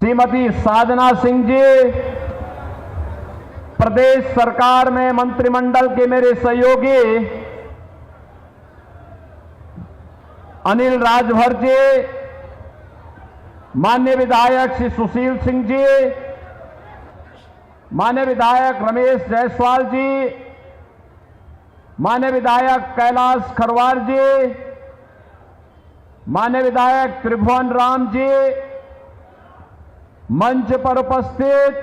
श्रीमती साधना सिंह जी, प्रदेश सरकार में मंत्रिमंडल के मेरे सहयोगी अनिल राजभर जी, माननीय विधायक श्री सुशील सिंह जी, माननीय विधायक रमेश जायसवाल जी, माननीय विधायक कैलाश खरवार जी, माननीय विधायक त्रिभुवन राम जी, मंच पर उपस्थित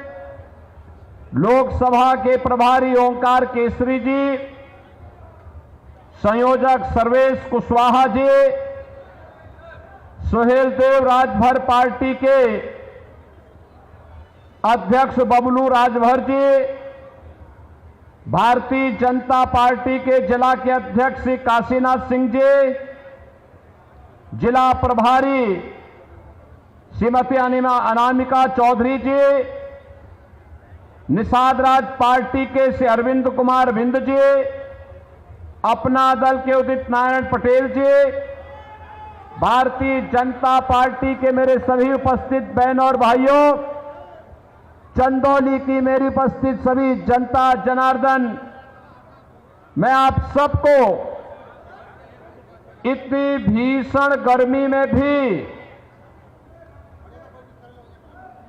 लोकसभा के प्रभारी ओंकार केसरी जी, संयोजक सर्वेश कुशवाहा जी, सुहेल देव राजभर पार्टी के अध्यक्ष बबलू राजभर जी, भारतीय जनता पार्टी के जिला के अध्यक्ष श्री काशीनाथ सिंह जी, जिला प्रभारी श्रीमती अनामिका चौधरी जी, निषाद राज पार्टी के श्री अरविंद कुमार बिंद जी, अपना दल के उदित नारायण पटेल जी, भारतीय जनता पार्टी के मेरे सभी उपस्थित बहनों और भाइयों, चंदौली की मेरी उपस्थित सभी जनता जनार्दन, मैं आप सबको इतनी भीषण गर्मी में भी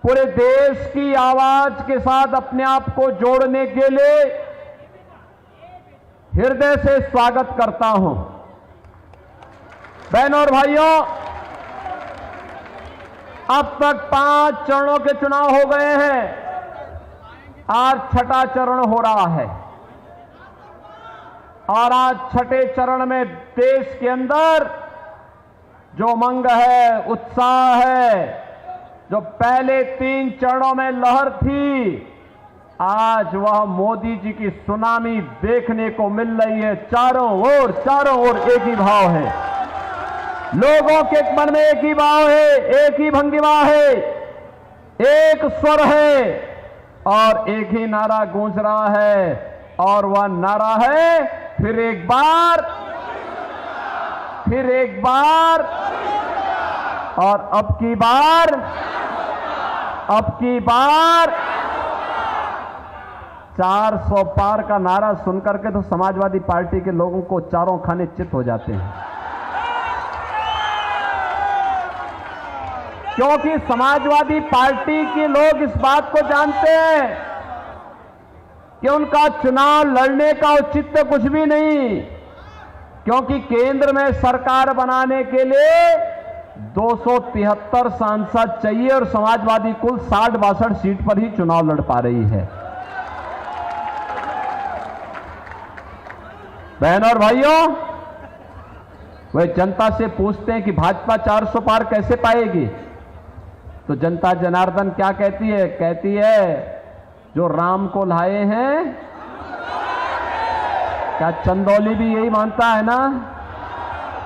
पूरे देश की आवाज के साथ अपने आप को जोड़ने के लिए हृदय से स्वागत करता हूं। बहनों और भाइयों, अब तक 5 चरणों के चुनाव हो गए हैं, आज 6ठा चरण हो रहा है और आज 6ठे चरण में देश के अंदर जो उमंग है, उत्साह है, जो पहले 3 चरणों में लहर थी, आज वह मोदी जी की सुनामी देखने को मिल रही है। चारों ओर एक ही भाव है, लोगों के मन में एक ही भाव है, एक ही भंगिमा है, एक स्वर है और एक ही नारा गूंज रहा है और वह नारा है फिर एक बार और अब की बार 400 पार का नारा सुनकर के तो समाजवादी पार्टी के लोगों को चारों खाने चित हो जाते हैं, क्योंकि समाजवादी पार्टी के लोग इस बात को जानते हैं कि उनका चुनाव लड़ने का औचित्य कुछ भी नहीं, क्योंकि केंद्र में सरकार बनाने के लिए 273 सांसद चाहिए और समाजवादी कुल 60-62 सीट पर ही चुनाव लड़ पा रही है। बहनों और भाइयों, वे जनता से पूछते हैं कि भाजपा 400 पार कैसे पाएगी, तो जनता जनार्दन क्या कहती है जो राम को लाए हैं, क्या चंदौली भी यही मानता है ना?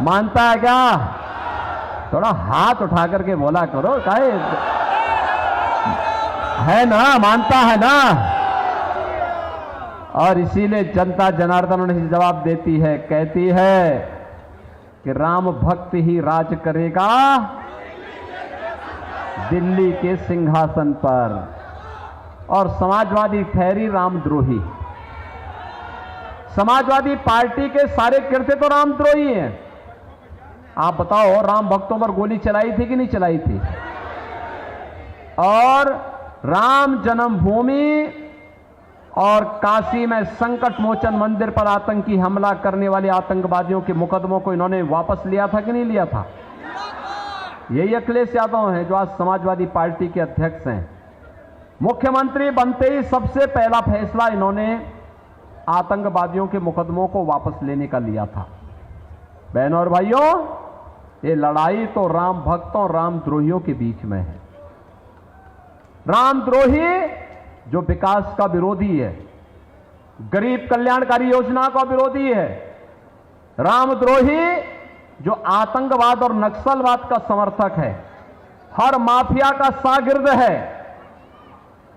मानता है क्या? थोड़ा हाथ उठा करके बोला करो, काहे है ना, मानता है ना? और इसीलिए जनता जनार्दन उन्हें जवाब देती है, कहती है कि राम भक्त ही राज करेगा दिल्ली के सिंहासन पर, और समाजवादी ठहरी रामद्रोही। समाजवादी पार्टी के सारे कृत्य तो रामद्रोही हैं। आप बताओ, राम भक्तों पर गोली चलाई थी कि नहीं चलाई थी? और राम जन्मभूमि और काशी में संकट मोचन मंदिर पर आतंकी हमला करने वाले आतंकवादियों के मुकदमों को इन्होंने वापस लिया था कि नहीं लिया था? यही अखिलेश यादव हैं जो आज समाजवादी पार्टी के अध्यक्ष हैं। मुख्यमंत्री बनते ही सबसे पहला फैसला इन्होंने आतंकवादियों के मुकदमों को वापस लेने का लिया था। बहनों और भाइयों, ये लड़ाई तो राम भक्तों और रामद्रोहियों के बीच में है। रामद्रोही जो विकास का विरोधी है, गरीब कल्याणकारी योजना का विरोधी है, रामद्रोही जो आतंकवाद और नक्सलवाद का समर्थक है, हर माफिया का शागिर्द है।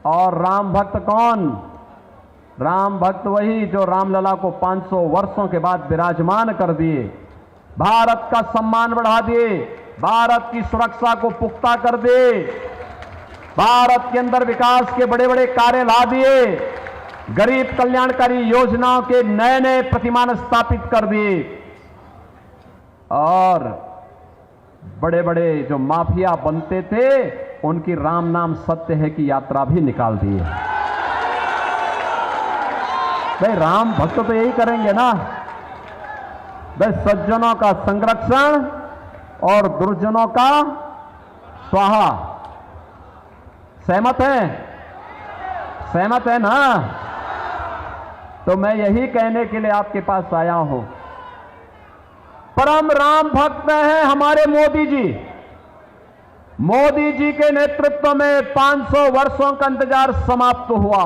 और राम भक्त कौन? राम भक्त वही जो रामलला को 500 वर्षों के बाद विराजमान कर दिए, भारत का सम्मान बढ़ा दिए, भारत की सुरक्षा को पुख्ता कर दिए, भारत के अंदर विकास के बड़े बड़े कार्य ला दिए, गरीब कल्याणकारी योजनाओं के नए नए प्रतिमान स्थापित कर दिए और बड़े बड़े जो माफिया बनते थे उनकी राम नाम सत्य है की यात्रा भी निकाल दी है। भाई राम भक्त तो यही करेंगे ना, भाई सज्जनों का संरक्षण और दुर्जनों का स्वाहा। सहमत है? सहमत है ना? तो मैं यही कहने के लिए आपके पास आया हूं। परम राम भक्त हैं हमारे मोदी जी। मोदी जी के नेतृत्व में 500 वर्षों का इंतजार समाप्त हुआ।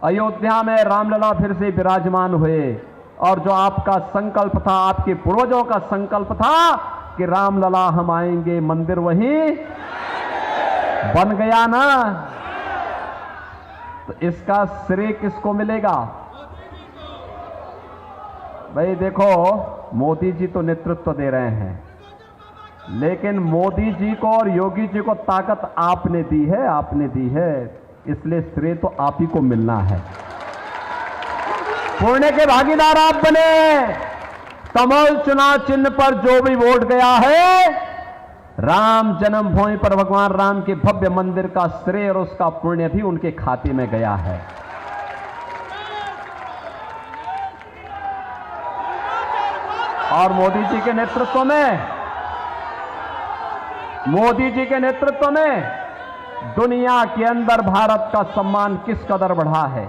अयोध्या में रामलला फिर से विराजमान हुए और जो आपका संकल्प था, आपके पूर्वजों का संकल्प था कि रामलला हम आएंगे, मंदिर वहीं बन गया ना। तो इसका श्रेय किसको मिलेगा? भाई देखो, मोदी जी तो नेतृत्व दे रहे हैं, लेकिन मोदी जी को और योगी जी को ताकत आपने दी है, आपने दी है, इसलिए श्रेय तो आप ही को मिलना है। पुण्य के भागीदार आप बने। कमल चुनाव चिन्ह पर जो भी वोट गया है, राम जन्मभूमि पर भगवान राम के भव्य मंदिर का श्रेय और उसका पुण्य भी उनके खाते में गया है। और मोदी जी के नेतृत्व में दुनिया के अंदर भारत का सम्मान किस कदर बढ़ा है।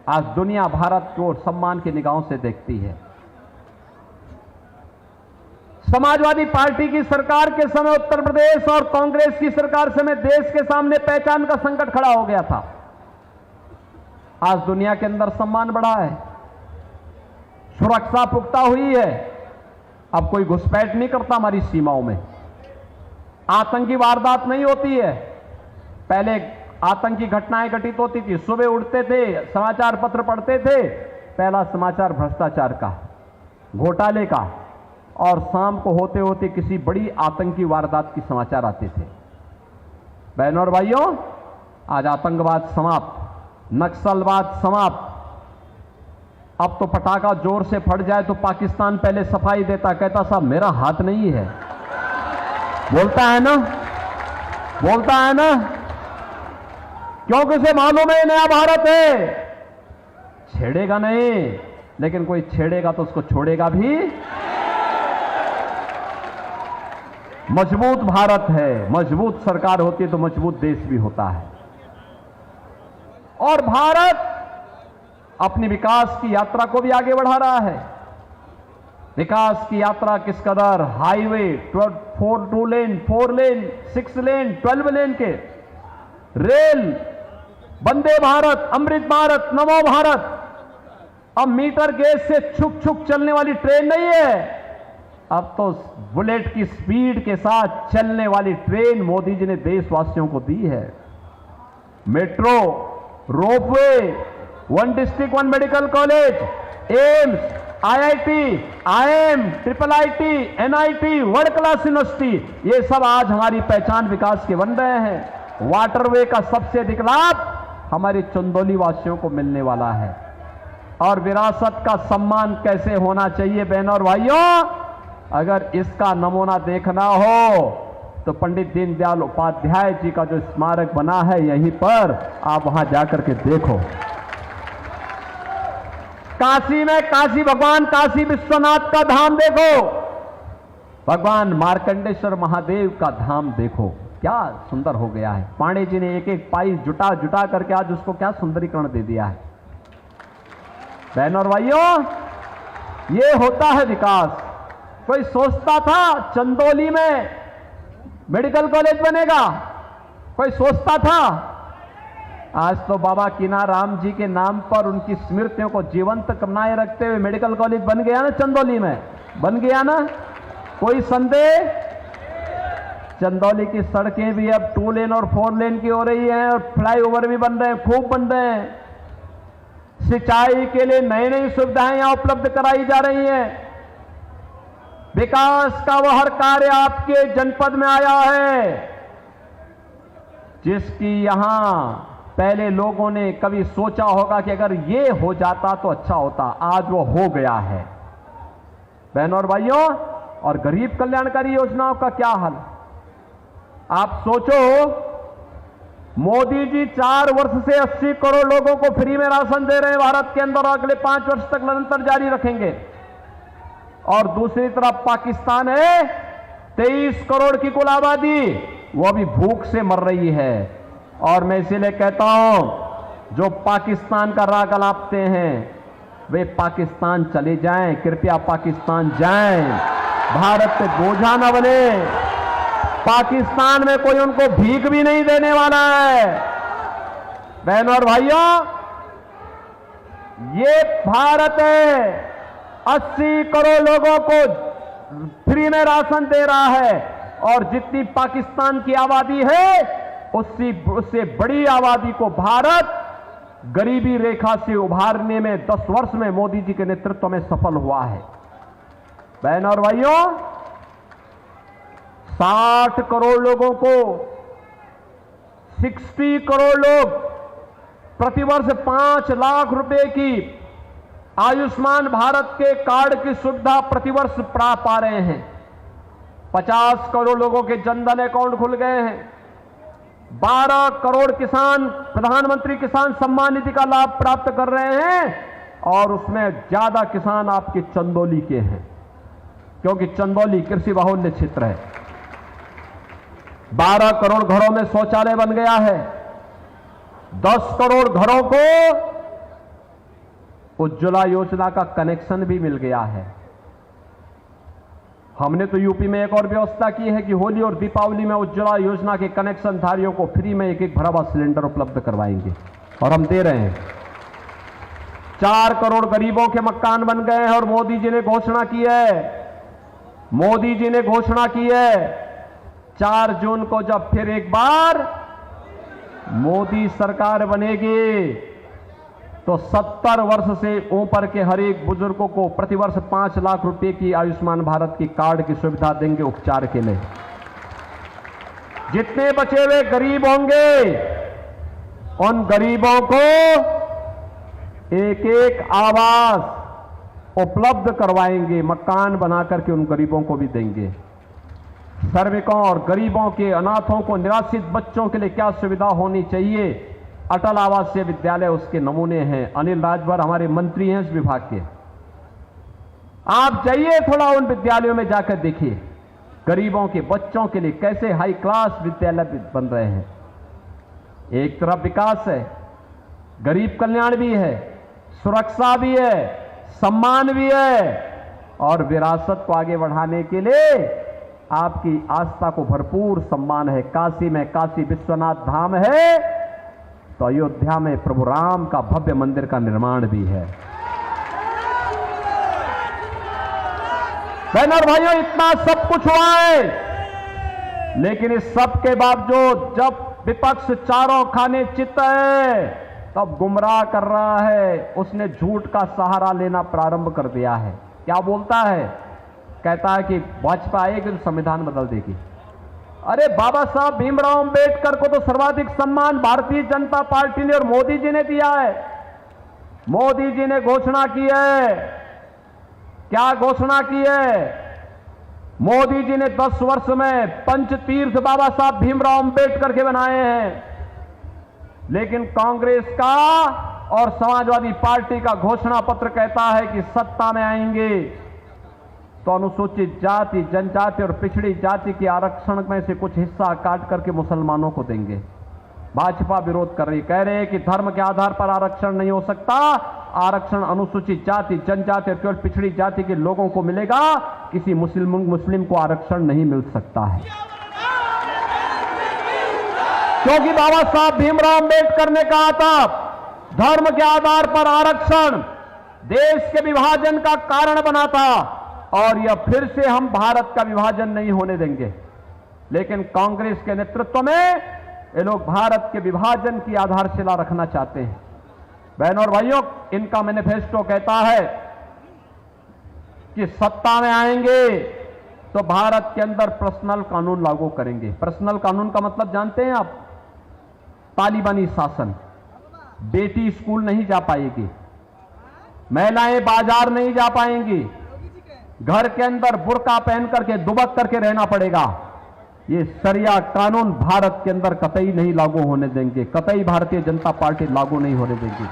आज दुनिया भारत को सम्मान की निगाहों से देखती है। समाजवादी पार्टी की सरकार के समय उत्तर प्रदेश और कांग्रेस की सरकार समय देश के सामने पहचान का संकट खड़ा हो गया था। आज दुनिया के अंदर सम्मान बढ़ा है, सुरक्षा पुख्ता हुई है। अब कोई घुसपैठ नहीं करता हमारी सीमाओं में, आतंकी वारदात नहीं होती है। पहले आतंकी घटनाएं घटित होती थी, सुबह उठते थे, समाचार पत्र पढ़ते थे, पहला समाचार भ्रष्टाचार का, घोटाले का, और शाम को होते होते किसी बड़ी आतंकी वारदात की समाचार आते थे। बहनों और भाइयों, आज आतंकवाद समाप्त, नक्सलवाद समाप्त। अब तो पटाखा जोर से फट जाए तो पाकिस्तान पहले सफाई देता, कहता साहब मेरा हाथ नहीं है। बोलता है ना, बोलता है ना, क्योंकि उसे मालूम है नया भारत है, छेड़ेगा नहीं, लेकिन कोई छेड़ेगा तो उसको छोड़ेगा भी। मजबूत भारत है, मजबूत सरकार होती है तो मजबूत देश भी होता है। और भारत अपनी विकास की यात्रा को भी आगे बढ़ा रहा है। विकास की यात्रा किस कदर, हाईवे 2 लेन, 4 लेन, 6 लेन, 12 लेन के, रेल, वंदे भारत, अमृत भारत, नमो भारत। अब मीटर गेज से छुक छुक चलने वाली ट्रेन नहीं है, अब तो बुलेट की स्पीड के साथ चलने वाली ट्रेन मोदी जी ने देशवासियों को दी है। Metro, ropeway, 1 district 1 medical college, AIIMS, IIT, IIM, IIIT, NIT, world class university, ये सब आज हमारी पहचान विकास के बन रहे हैं। वाटरवे का सबसे अधिक लाभ हमारे चंदौली वासियों को मिलने वाला है। और विरासत का सम्मान कैसे होना चाहिए बहनों और भाइयों, अगर इसका नमूना देखना हो तो पंडित दीनदयाल उपाध्याय जी का जो स्मारक बना है यहीं पर, आप वहां जाकर के देखो। काशी में काशी भगवान काशी विश्वनाथ का धाम देखो, भगवान मार्कंडेश्वर महादेव का धाम देखो, क्या सुंदर हो गया है। पांडे जी ने एक एक पाई जुटा जुटा करके आज उसको क्या सुंदरीकरण दे दिया है। बहनों और भाइयों, ये होता है विकास। कोई सोचता था चंदौली में मेडिकल कॉलेज बनेगा, कोई सोचता था? आज तो बाबा कीनाराम जी के नाम पर उनकी स्मृतियों को जीवंत बनाए रखते हुए मेडिकल कॉलेज बन गया ना, चंदौली में बन गया ना, कोई संदेह? चंदौली की सड़कें भी अब 2 लेन और 4 लेन की हो रही हैं और फ्लाईओवर भी बन रहे हैं, खूब बन रहे हैं। सिंचाई के लिए नई नई सुविधाएं यहां उपलब्ध कराई जा रही हैं। विकास का वह हर कार्य आपके जनपद में आया है। जिसकी यहां पहले लोगों ने कभी सोचा होगा कि अगर ये हो जाता तो अच्छा होता, आज वो हो गया है। बहनों और भाइयों, और गरीब कल्याणकारी योजनाओं का क्या हाल? आप सोचो, मोदी जी 4 वर्ष से 80 करोड़ लोगों को फ्री में राशन दे रहे हैं भारत के अंदर, और अगले 5 वर्ष तक निरंतर जारी रखेंगे। और दूसरी तरफ पाकिस्तान है, 23 करोड़ की कुल आबादी, वो अभी भूख से मर रही है। और मैं इसीलिए कहता हूं, जो पाकिस्तान का राग अलापते हैं वे पाकिस्तान चले जाएं, कृपया पाकिस्तान जाएं, भारत पे बोझा न बने। पाकिस्तान में कोई उनको भीख भी नहीं देने वाला है। बहनों और भाइयों, ये भारत है, 80 करोड़ लोगों को फ्री में राशन दे रहा है, और जितनी पाकिस्तान की आबादी है उससे बड़ी आबादी को भारत गरीबी रेखा से उभारने में 10 वर्ष में मोदी जी के नेतृत्व में सफल हुआ है। बहनों और भाइयों, 60 करोड़ लोगों को, 60 करोड़ लोग प्रतिवर्ष 5 लाख रुपए की आयुष्मान भारत के कार्ड की सुविधा प्रतिवर्ष पा रहे हैं। 50 करोड़ लोगों के जनधन अकाउंट खुल गए हैं। 12 करोड़ किसान प्रधानमंत्री किसान सम्मान निधि का लाभ प्राप्त कर रहे हैं, और उसमें ज्यादा किसान आपके चंदौली के हैं, क्योंकि चंदौली कृषि बाहुल्य क्षेत्र है। 12 करोड़ घरों में शौचालय बन गया है। 10 करोड़ घरों को उज्ज्वला योजना का कनेक्शन भी मिल गया है। हमने तो यूपी में एक और व्यवस्था की है कि होली और दीपावली में उज्ज्वला योजना के कनेक्शन धारियों को फ्री में एक भरा हुआ सिलेंडर उपलब्ध करवाएंगे, और हम दे रहे हैं। 4 करोड़ गरीबों के मकान बन गए हैं, और मोदी जी ने घोषणा की है 4 जून को जब फिर एक बार मोदी सरकार बनेगी तो 70 वर्ष से ऊपर के हर एक बुजुर्गों को प्रतिवर्ष 5 लाख रुपए की आयुष्मान भारत की कार्ड की सुविधा देंगे उपचार के लिए। जितने बचे हुए गरीब होंगे उन गरीबों को एक आवास उपलब्ध करवाएंगे, मकान बना करके उन गरीबों को भी देंगे। श्रमिकों और गरीबों के, अनाथों को, निराश्रित बच्चों के लिए क्या सुविधा होनी चाहिए, अटल आवासीय विद्यालय उसके नमूने हैं। अनिल राजभर हमारे मंत्री हैं इस विभाग के, आप जाइए थोड़ा उन विद्यालयों में जाकर देखिए, गरीबों के बच्चों के लिए कैसे हाई क्लास विद्यालय बन रहे हैं। एक तरफ विकास है, गरीब कल्याण भी है, सुरक्षा भी है, सम्मान भी है, और विरासत को आगे बढ़ाने के लिए आपकी आस्था को भरपूर सम्मान है। काशी में काशी विश्वनाथ धाम है, तो अयोध्या में प्रभु राम का भव्य मंदिर का निर्माण भी है। बहनों और भाइयों, इतना सब कुछ हुआ है, लेकिन इस सब के बावजूद जब विपक्ष चारों खाने चित है तब गुमराह कर रहा है। उसने झूठ का सहारा लेना प्रारंभ कर दिया है। क्या बोलता है? कहता है कि भाजपा आएगी तो संविधान बदल देगी। अरे बाबा साहब भीमराव अंबेडकर को तो सर्वाधिक सम्मान भारतीय जनता पार्टी ने और मोदी जी ने दिया है। मोदी जी ने घोषणा की है, क्या घोषणा की है? मोदी जी ने 10 वर्ष में पंचतीर्थ बाबा साहब भीमराव अंबेडकर के बनाए हैं, लेकिन कांग्रेस का और समाजवादी पार्टी का घोषणा पत्र कहता है कि सत्ता में आएंगे तो अनुसूचित जाति, जनजाति और पिछड़ी जाति के आरक्षण में से कुछ हिस्सा काट करके मुसलमानों को देंगे। भाजपा विरोध कर रही, कह रहे हैं कि धर्म के आधार पर आरक्षण नहीं हो सकता, आरक्षण अनुसूचित जाति, जनजाति और केवल पिछड़ी जाति के लोगों को मिलेगा, किसी मुस्लिम को आरक्षण नहीं मिल सकता है। क्योंकि बाबा साहब भीमराव अंबेडकर ने कहा था धर्म के आधार पर आरक्षण देश के विभाजन का कारण बना था, और यह फिर से हम भारत का विभाजन नहीं होने देंगे। लेकिन कांग्रेस के नेतृत्व में ये लोग भारत के विभाजन की आधारशिला रखना चाहते हैं। बहनों और भाइयों, इनका मैनिफेस्टो कहता है कि सत्ता में आएंगे तो भारत के अंदर पर्सनल कानून लागू करेंगे। पर्सनल कानून का मतलब जानते हैं आप? तालिबानी शासन, बेटी स्कूल नहीं जा पाएगी, महिलाएं बाजार नहीं जा पाएंगी, घर के अंदर बुर्का पहन करके दुबक करके रहना पड़ेगा। ये शरिया कानून भारत के अंदर कतई नहीं लागू होने देंगे, कतई भारतीय जनता पार्टी लागू नहीं होने देगी।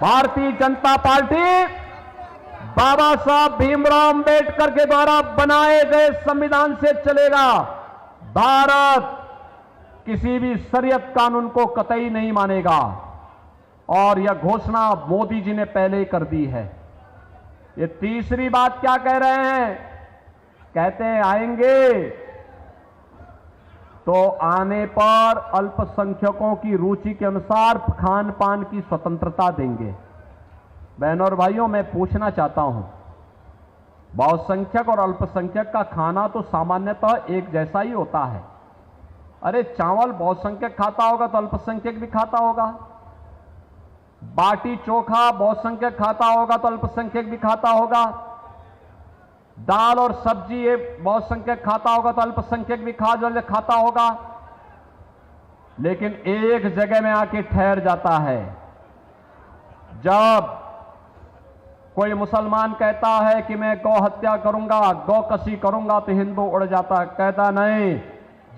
भारतीय जनता पार्टी बाबा साहब भीमराव अंबेडकर के द्वारा बनाए गए संविधान से चलेगा। भारत किसी भी शरीयत कानून को कतई नहीं मानेगा और यह घोषणा मोदी जी ने पहले ही कर दी है। ये तीसरी बात क्या कह रहे हैं? कहते हैं आएंगे तो आने पर अल्पसंख्यकों की रुचि के अनुसार खान पान की स्वतंत्रता देंगे। बहनों और भाइयों, मैं पूछना चाहता हूं, बहुसंख्यक और अल्पसंख्यक का खाना तो सामान्यतः एक जैसा ही होता है। अरे चावल बहुसंख्यक खाता होगा तो अल्पसंख्यक भी खाता होगा, बाटी चोखा बहुसंख्यक खाता होगा तो अल्पसंख्यक भी खाता होगा, दाल और सब्जी ये बहुसंख्यक खाता होगा तो अल्पसंख्यक भी खाता होगा। लेकिन एक जगह में आके ठहर जाता है, जब कोई मुसलमान कहता है कि मैं गौ हत्या करूंगा, गौ कसी करूंगा, तो हिंदू उड़ जाता है, कहता नहीं,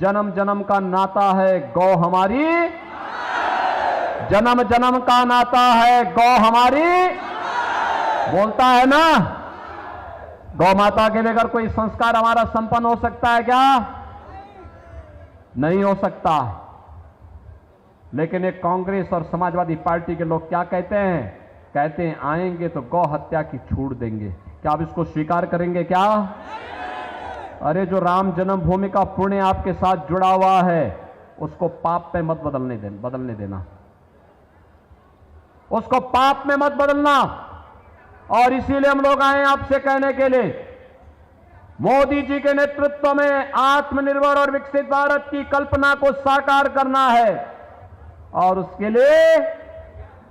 जन्म जन्म का नाता है, गौ हमारी, जन्म जन्म का नाता है, गौ हमारी, बोलता है ना। गौ माता के लेकर कोई संस्कार हमारा संपन्न हो सकता है क्या? नहीं हो सकता। लेकिन एक कांग्रेस और समाजवादी पार्टी के लोग क्या कहते हैं? कहते हैं आएंगे तो गौ हत्या की छूट देंगे। क्या आप इसको स्वीकार करेंगे क्या? अरे जो राम जन्मभूमि का पुण्य आपके साथ जुड़ा हुआ है, उसको पाप में मत बदलने देना, उसको पाप में मत बदलना। और इसीलिए हम लोग आए आपसे कहने के लिए, मोदी जी के नेतृत्व में आत्मनिर्भर और विकसित भारत की कल्पना को साकार करना है और उसके लिए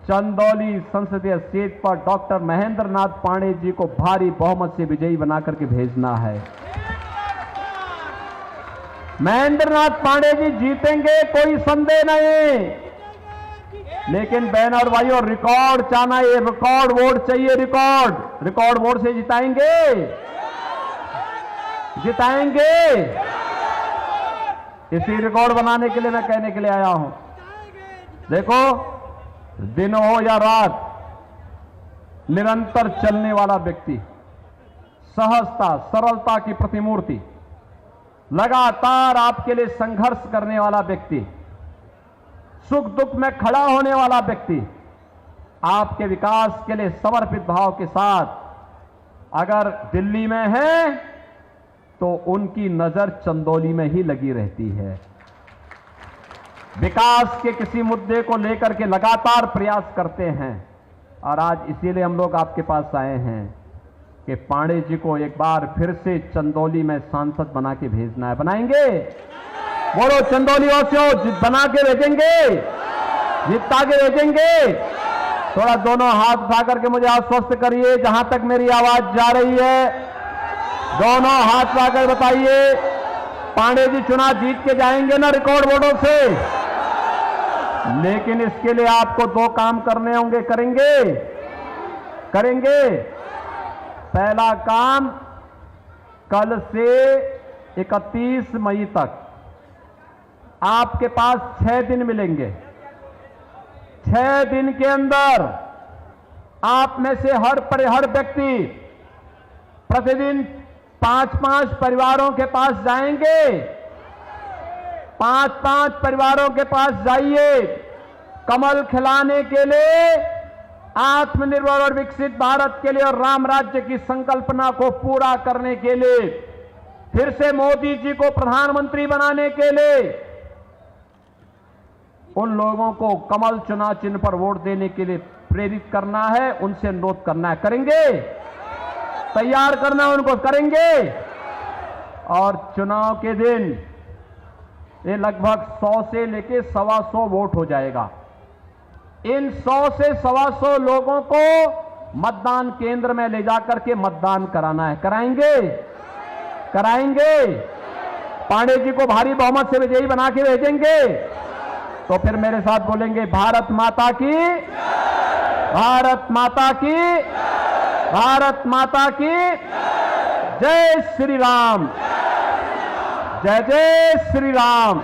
चंदौली संसदीय सीट पर डॉक्टर महेंद्र नाथ पांडे जी को भारी बहुमत से विजयी बनाकर के भेजना है। महेंद्र नाथ पांडे जी जीतेंगे, कोई संदेह नहीं। लेकिन बहन और भाइयों, रिकॉर्ड चाहना, ये रिकॉर्ड वोट चाहिए, रिकॉर्ड वोट से जिताएंगे, इसी रिकॉर्ड बनाने के लिए मैं कहने के लिए आया हूं। देखो, दिन हो या रात, निरंतर चलने वाला व्यक्ति, सहजता सरलता की प्रतिमूर्ति, लगातार आपके लिए संघर्ष करने वाला व्यक्ति, सुख दुख में खड़ा होने वाला व्यक्ति, आपके विकास के लिए समर्पित भाव के साथ अगर दिल्ली में है तो उनकी नजर चंदौली में ही लगी रहती है। विकास के किसी मुद्दे को लेकर के लगातार प्रयास करते हैं और आज इसीलिए हम लोग आपके पास आए हैं कि पांडे जी को एक बार फिर से चंदौली में सांसद बना के भेजना है। बनाएंगे? बोलो चंदौली वासियों, बना के भेजेंगे, जिता के भेजेंगे। थोड़ा दोनों हाथ उठा करके मुझे आश्वस्त करिए, जहां तक मेरी आवाज जा रही है, दोनों हाथ उठाकर बताइए, पांडे जी चुनाव जीत के जाएंगे ना रिकॉर्ड वोटों से? लेकिन इसके लिए आपको दो काम करने होंगे। करेंगे। पहला काम, कल से 31 मई तक आपके पास 6 दिन मिलेंगे। 6 दिन के अंदर आप में से हर व्यक्ति प्रतिदिन 5-5 परिवारों के पास जाएंगे। 5-5 परिवारों के पास जाइए, कमल खिलाने के लिए, आत्मनिर्भर और विकसित भारत के लिए और राम राज्य की संकल्पना को पूरा करने के लिए, फिर से मोदी जी को प्रधानमंत्री बनाने के लिए उन लोगों को कमल चुनाव चिन्ह पर वोट देने के लिए प्रेरित करना है, उनसे अनुरोध करना है। करेंगे? तैयार करना है उनको, करेंगे। और चुनाव के दिन ये लगभग 100 से लेके 125 वोट हो जाएगा। इन 100 से 125 लोगों को मतदान केंद्र में ले जाकर के मतदान कराना है। कराएंगे। पांडे जी को भारी बहुमत से विजयी बना के भेजेंगे। तो फिर मेरे साथ बोलेंगे भारत माता की, भारत माता की, भारत माता की जय श्री राम, जय जय श्री राम।